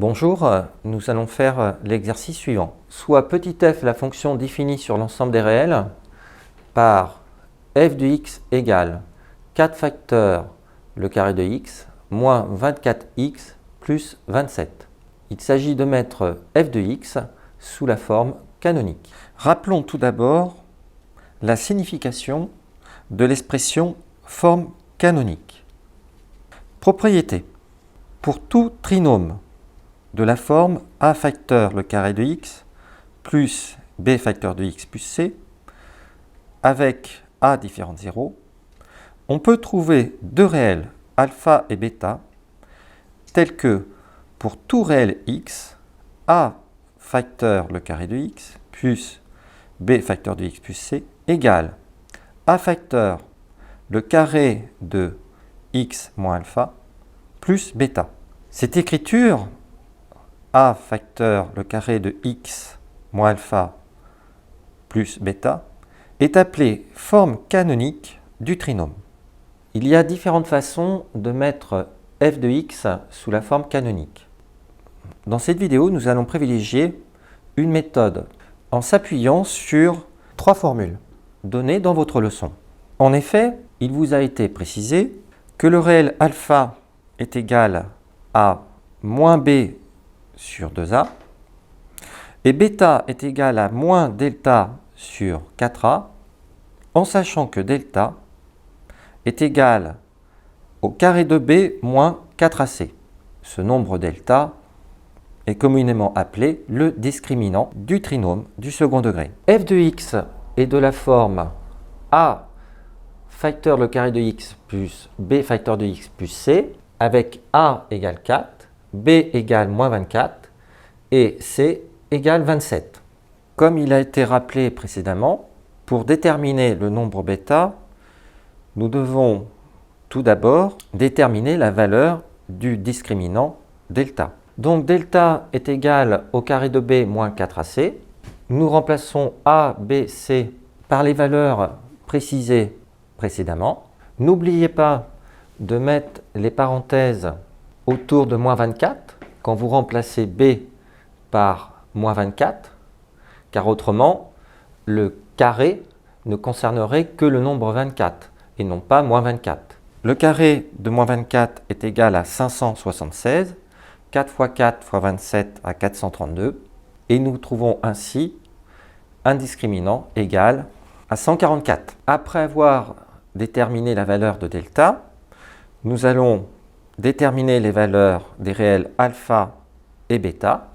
Bonjour, nous allons faire l'exercice suivant. Soit petit f la fonction définie sur l'ensemble des réels par f de x égale 4 facteurs le carré de x moins 24x plus 27. Il s'agit de mettre f de x sous la forme canonique. Rappelons tout d'abord la signification de l'expression forme canonique. Propriété. Pour tout trinôme de la forme a facteur le carré de x plus b facteur de x plus c avec a différent de 0, on peut trouver deux réels alpha et bêta tels que pour tout réel x, a facteur le carré de x plus b facteur de x plus c égale a facteur le carré de x moins alpha plus bêta. Cette écriture a facteur le carré de x moins alpha plus bêta est appelée forme canonique du trinôme. Il y a différentes façons de mettre f de x sous la forme canonique. Dans cette vidéo, nous allons privilégier une méthode en s'appuyant sur trois formules données dans votre leçon. En effet, il vous a été précisé que le réel alpha est égal à moins b sur 2a et bêta est égal à moins delta sur 4a, en sachant que delta est égal au carré de b moins 4ac. Ce nombre delta est communément appelé le discriminant du trinôme du second degré. F de x est de la forme a facteur le carré de x plus b facteur de x plus c, avec a égale 4, b égale moins 24 et c égale 27. Comme il a été rappelé précédemment, pour déterminer le nombre bêta, nous devons tout d'abord déterminer la valeur du discriminant delta. Donc delta est égal au carré de b moins 4ac. Nous remplaçons a, b, c par les valeurs précisées précédemment. N'oubliez pas de mettre les parenthèses autour de moins 24 quand vous remplacez b par moins 24, car autrement, le carré ne concernerait que le nombre 24 et non pas moins 24. Le carré de moins 24 est égal à 576, 4 fois 4 fois 27 à 432, et nous trouvons ainsi un discriminant égal à 144. Après avoir déterminé la valeur de delta, nous allons déterminer les valeurs des réels alpha et bêta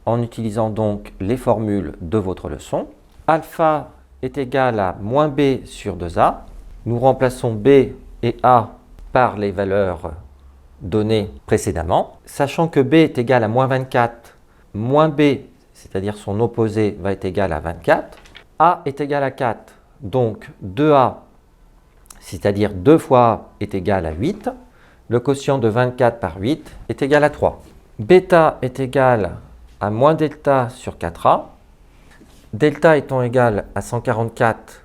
en utilisant donc les formules de votre leçon. Alpha est égal à moins b sur 2a. Nous remplaçons b et a par les valeurs données précédemment. Sachant que b est égal à moins 24, moins b, c'est-à-dire son opposé, va être égal à 24. A est égal à 4, donc 2a, c'est-à-dire 2 fois a, est égal à 8. Le quotient de 24 par 8 est égal à 3. Bêta est égal à moins delta sur 4a. Delta étant égal à 144,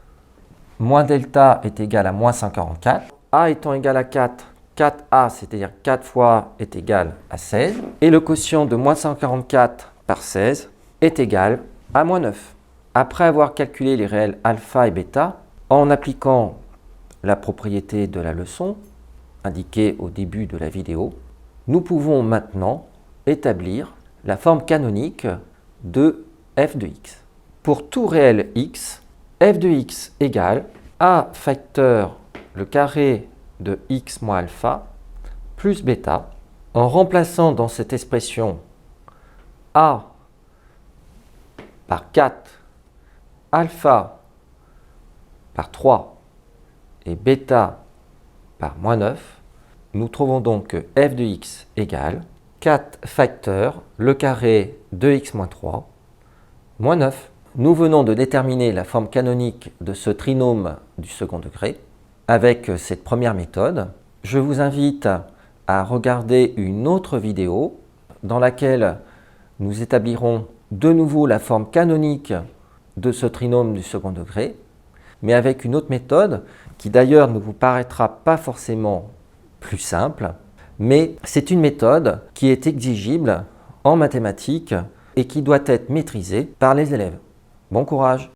moins delta est égal à moins 144. A étant égal à 4, 4a, c'est-à-dire 4 fois a, est égal à 16. Et le quotient de moins 144 par 16 est égal à moins 9. Après avoir calculé les réels alpha et bêta, en appliquant la propriété de la leçon, indiquée au début de la vidéo, nous pouvons maintenant établir la forme canonique de f de x. Pour tout réel x, f de x égale a facteur le carré de x moins alpha plus bêta, en remplaçant dans cette expression a par 4, alpha par 3 et bêta par moins 9, nous trouvons donc que f de x égale 4 facteurs le carré de x moins 3 moins 9. Nous venons de déterminer la forme canonique de ce trinôme du second degré avec cette première méthode. Je vous invite à regarder une autre vidéo dans laquelle nous établirons de nouveau la forme canonique de ce trinôme du second degré, mais avec une autre méthode qui d'ailleurs ne vous paraîtra pas forcément plus simple, mais c'est une méthode qui est exigible en mathématiques et qui doit être maîtrisé par les élèves. Bon courage!